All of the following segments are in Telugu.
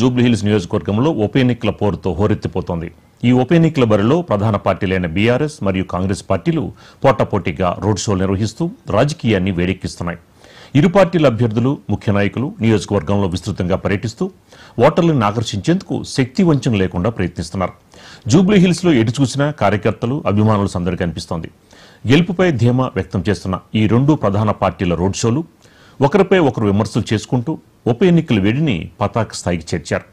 జూబ్లీహిల్స్ నియోజకవర్గంలో ఉప ఎన్నికల పోరుతో హోరెత్తిపోతోంది. ఈ ఉప ఎన్నికల బరిలో ప్రధాన పార్టీలైన బీఆర్ఎస్ మరియు కాంగ్రెస్ పార్టీలు పోటాపోటీగా రోడ్ షోలు నిర్వహిస్తూ రాజకీయాన్ని వేడెక్కిస్తున్నాయి. ఇరు పార్టీల అభ్యర్థులు, ముఖ్య నాయకులు నియోజకవర్గంలో విస్తృతంగా పర్యటిస్తూ ఓటర్లను ఆకర్షించేందుకు శక్తి వంచన లేకుండా ప్రయత్నిస్తున్నారు. జూబ్లీహిల్స్లో ఎటు చూసినా కార్యకర్తలు, అభిమానుల సందడి కనిపిస్తోంది. గెలుపుపై ధీమా వ్యక్తం చేస్తున్న ఈ రెండు ప్రధాన పార్టీల రోడ్ షోలు ఒకరిపై ఒకరు విమర్శలు చేసుకుంటూ ఉప ఎన్నికల వేడిని పతాక స్థాయికి చేర్చారు.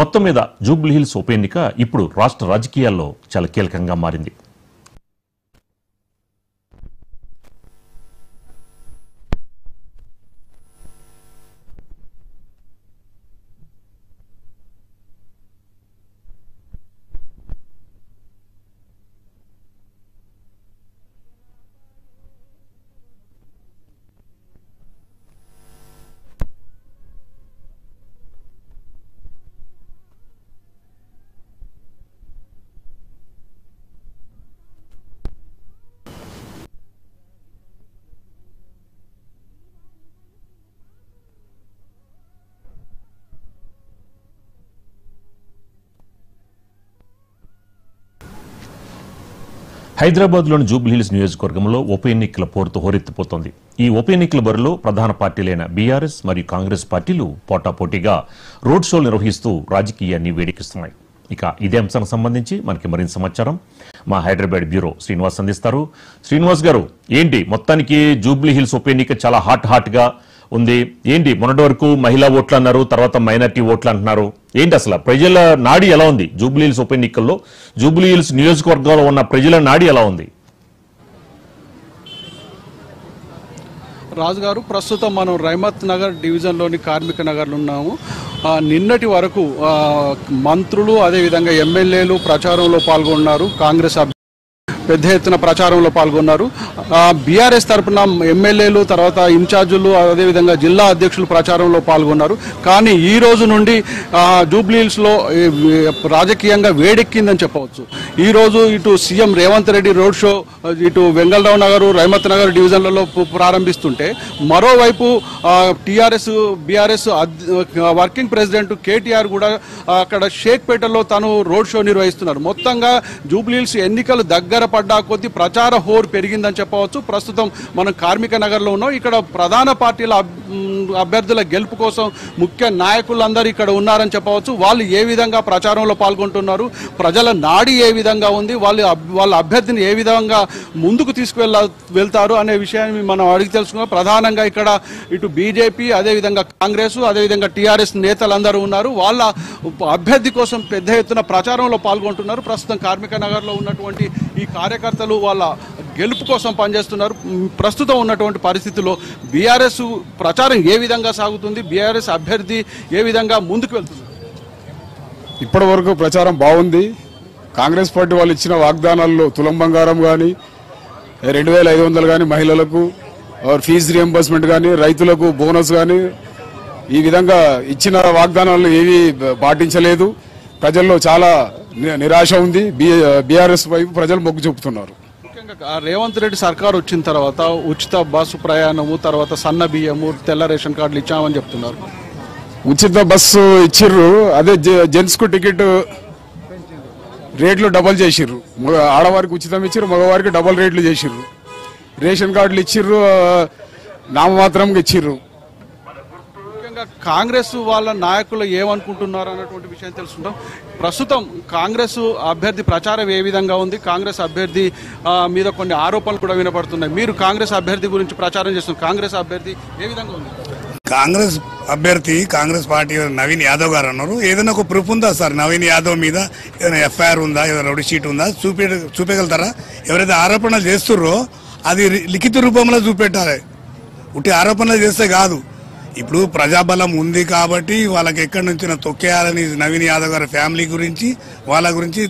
మొత్తం మీద జూబ్లీహిల్స్ ఉప ఎన్నిక ఇప్పుడు రాష్ట్ర రాజకీయాల్లో చాలా కీలకంగా మారింది. హైదరాబాద్లోని జూబ్లీహిల్స్ నియోజకవర్గంలో ఉప ఎన్నికల పోరుతో హోరెత్తిపోతోంది. ఈ ఉప ఎన్నికల బరిలో ప్రధాన పార్టీలైన బీఆర్ఎస్ మరియు కాంగ్రెస్ పార్టీలు పోటాపోటీగా రోడ్ షోలు నిర్వహిస్తూ రాజకీయాన్ని వేడెక్కిస్తున్నాయి. ఇక ఇదే అంశానికి సంబంధించి మనకి మరింత సమాచారం మా హైదరాబాద్ బ్యూరో శ్రీనివాస్ అందిస్తారు. శ్రీనివాస్ గారు, ఏంటి మొత్తానికి జూబ్లీహిల్స్ ఉప ఎన్నిక చాలా హాట్ గా ఉంది. ఏంటి మొన్నటి వరకు మహిళా ఓట్లు అన్నారు, తర్వాత మైనార్టీ ఓట్లు అంటున్నారు. ఏంటి అసలు ప్రజల నాడి ఎలా ఉంది? జూబ్లీహిల్స్ ఉప ఎన్నికల్లో జూబ్లీహిల్స్ నియోజకవర్గంలో ఉన్న ప్రజల నాడి ఎలా ఉంది? రాజు గారు, ప్రస్తుతం మనం రైమత్ నగర్ డివిజన్లోని కార్మిక నగర్లో ఉన్నాము. నిన్నటి వరకు మంత్రులు, అదేవిధంగా ఎమ్మెల్యేలు ప్రచారంలో పాల్గొన్నారు. కాంగ్రెస్ పెద్ద ఎత్తున ప్రచారంలో పాల్గొన్నారు. బీఆర్ఎస్ తరఫున ఎమ్మెల్యేలు, తర్వాత ఇన్ఛార్జీలు, అదేవిధంగా జిల్లా అధ్యక్షులు ప్రచారంలో పాల్గొన్నారు. కానీ ఈ రోజు నుండి జూబ్లీహిల్స్లో రాజకీయంగా వేడెక్కిందని చెప్పవచ్చు. ఈ రోజు ఇటు CM Revanth Reddy road show ఇటు వెంగళరావు నగర్, రైమత్ నగర్ డివిజన్లలో ప్రారంభిస్తుంటే, మరోవైపు TRS, BRS working president KTR కూడా అక్కడ షేక్పేటలో తను రోడ్ షో నిర్వహిస్తున్నారు. మొత్తంగా జూబ్లీహిల్స్ ఎన్నికలు దగ్గర పడ్డా కొద్దీ ప్రచార హోర్ పెరిగిందని చెప్పవచ్చు. ప్రస్తుతం మనం కార్మిక నగర్లో ఉన్నాం. ఇక్కడ ప్రధాన పార్టీల అభ్యర్థుల గెలుపు కోసం ముఖ్య నాయకులందరూ ఇక్కడ ఉన్నారని చెప్పవచ్చు. వాళ్ళు ఏ విధంగా ప్రచారంలో పాల్గొంటున్నారు, ప్రజల నాడి ఏ విధంగా ఉంది, వాళ్ళ అభ్యర్థిని ఏ విధంగా ముందుకు వెళ్తారు అనే విషయాన్ని మనం అడిగి తెలుసుకున్నాం. ప్రధానంగా ఇక్కడ ఇటు బీజేపీ, అదేవిధంగా కాంగ్రెస్, అదేవిధంగా టీఆర్ఎస్ నేతలందరూ ఉన్నారు. వాళ్ళ అభ్యర్థి కోసం పెద్ద ఎత్తున ప్రచారంలో పాల్గొంటున్నారు. ప్రస్తుతం కార్మిక నగర్లో ఉన్నటువంటి ఈ కార్యకర్తలు వాళ్ళ గెలుపు కోసం పనిచేస్తున్నారు. ప్రస్తుతం ఉన్నటువంటి పరిస్థితుల్లో బీఆర్ఎస్ ప్రచారం ఏ విధంగా సాగుతుంది, బీఆర్ఎస్ అభ్యర్థి ఏ విధంగా ముందుకు వెళ్తుంది? ఇప్పటి వరకు ప్రచారం బాగుంది. కాంగ్రెస్ పార్టీ వాళ్ళు ఇచ్చిన వాగ్దానాల్లో తులం బంగారం కానీ, 2500 కానీ మహిళలకు, ఫీజు రియంబర్స్మెంట్ కానీ, రైతులకు బోనస్ కానీ, ఈ విధంగా ఇచ్చిన వాగ్దానాలను ఏవి పాటించలేదు. ప్రజల్లో చాలా నిరాశ ఉంది. బీఆర్ఎస్ వైపు ప్రజలు మొగ్గు చూపుతున్నారు. ముఖ్యంగా రేవంత్ రెడ్డి సర్కార్ వచ్చిన తర్వాత ఉచిత బస్సు ప్రయాణము, తర్వాత సన్న బియ్యము, తెల్ల రేషన్ కార్డులు ఇచ్చామని చెప్తున్నారు. ఉచిత బస్సు ఇచ్చిర్రు, అదే జెంట్స్ కు టికెట్ రేట్లు డబల్ చేసిర్రు. ఆడవారికి ఉచితం ఇచ్చిర్రు, మగవారికి డబల్ రేట్లు చేసిర్రు. రేషన్ కార్డులు ఇచ్చిర్రు, నామమాత్రంగా ఇచ్చిర్రు. కాంగ్రెస్ వాళ్ళ నాయకులు ఏమనుకుంటున్నారు అన్నటువంటి విషయం తెలుసుకుంటాం. ప్రస్తుతం కాంగ్రెస్ అభ్యర్థి ప్రచారం ఏ విధంగా ఉంది, కాంగ్రెస్ అభ్యర్థి మీద కొన్ని ఆరోపణలు కూడా వినపడుతున్నాయి. మీరు కాంగ్రెస్ అభ్యర్థి గురించి ప్రచారం చేస్తున్నారు. కాంగ్రెస్ అభ్యర్థి ఏ విధంగా ఉంది? కాంగ్రెస్ అభ్యర్థి కాంగ్రెస్ పార్టీ నవీన్ యాదవ్ గారు అన్నారు. ఏదైనా ఒక ప్రూఫ్ ఉందా సార్ నవీన్ యాదవ్ మీద? ఏదైనా ఎఫ్ఐఆర్ ఉందా, ఏదైనా రౌడీ షీట్ ఉందా? చూపగలుగుతారా? ఎవరైతే ఆరోపణలు చేస్తుర్రో అది లిఖిత రూపంలో చూపెట్టాలి. ఉట్టి ఆరోపణలు చేస్తే కాదు. ఇప్పుడు ప్రజాబలం ఉంది కాబట్టి వాళ్ళకి ఎక్కడి నుంచి తొక్కేయాలని నవీన్ యాదవ్ గారి ఫ్యామిలీ గురించి, వాళ్ళ గురించి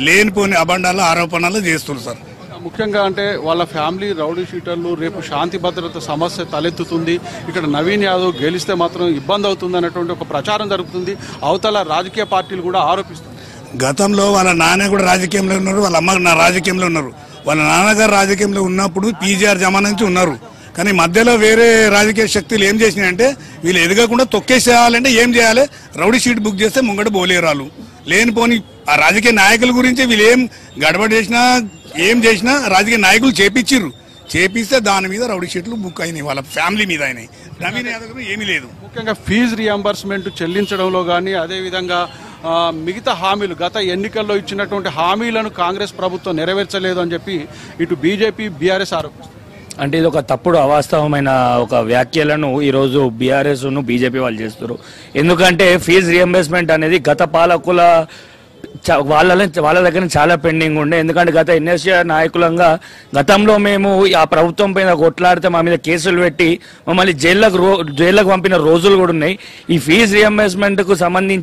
లేనిపోని అబండాలు, ఆరోపణలు చేస్తున్నారు సార్. ముఖ్యంగా అంటే వాళ్ళ ఫ్యామిలీ రౌడీ షీటర్లు, రేపు శాంతి భద్రత సమస్య తలెత్తుతుంది, ఇక్కడ నవీన్ యాదవ్ గెలిస్తే మాత్రం ఇబ్బంది అవుతుంది అన్నటువంటి ఒక ప్రచారం జరుగుతుంది. అవతల రాజకీయ పార్టీలు కూడా ఆరోపిస్తుంది. గతంలో వాళ్ళ నాన్న కూడా రాజకీయంలో ఉన్నారు, వాళ్ళ అమ్మ రాజకీయంలో ఉన్నారు. వాళ్ళ నాన్నగారు రాజకీయంలో ఉన్నప్పుడు పీజీఆర్ జమానా నుంచి ఉన్నారు. కానీ మధ్యలో వేరే రాజకీయ శక్తులు ఏం చేసినాయంటే వీళ్ళు ఎదగకుండా తొక్కేసేయాలంటే ఏం చేయాలి, రౌడీ షీట్ బుక్ చేస్తే ముంగట బోలేరాలు లేనిపోని ఆ రాజకీయ నాయకుల గురించి వీళ్ళు ఏం గడబడ చేసినా ఏం చేసినా రాజకీయ నాయకులు చేపిస్తే దాని మీద రౌడీ షీట్లు బుక్ అయినాయి, వాళ్ళ ఫ్యామిలీ మీద అయినాయి. నవీన్ యాదవ్ ఏమీ లేదు. ముఖ్యంగా ఫీజు రియంబర్స్మెంట్ చెల్లించడంలో కానీ అదేవిధంగా మిగతా హామీలు గత ఎన్నికల్లో ఇచ్చినటువంటి హామీలను కాంగ్రెస్ ప్రభుత్వం నెరవేర్చలేదు అని చెప్పి ఇటు బీజేపీ బీఆర్ఎస్ ఆరోపిస్తుంది. అంటే ఇది ఒక తప్పుడు అవాస్తవమైన ఒక వ్యాఖ్యలను ఈరోజు బీఆర్ఎస్ బీజేపీ వాళ్ళు చేస్తారు. ఎందుకంటే ఫీజు రియంబర్స్మెంట్ అనేది గత పాలకుల వాళ్ళ దగ్గర చాలా పెండింగ్ ఉండే. ఎందుకంటే గత ఎన్ఎస్ఏ నాయకులంగా గతంలో మేము ఆ ప్రభుత్వం పైన కొట్లాడితే మా మీద కేసులు పెట్టి మమ్మల్ని జైళ్ళకు పంపిన రోజులు కూడా ఉన్నాయి. ఈ ఫీజు రియంబర్స్మెంట్ కు సంబంధించి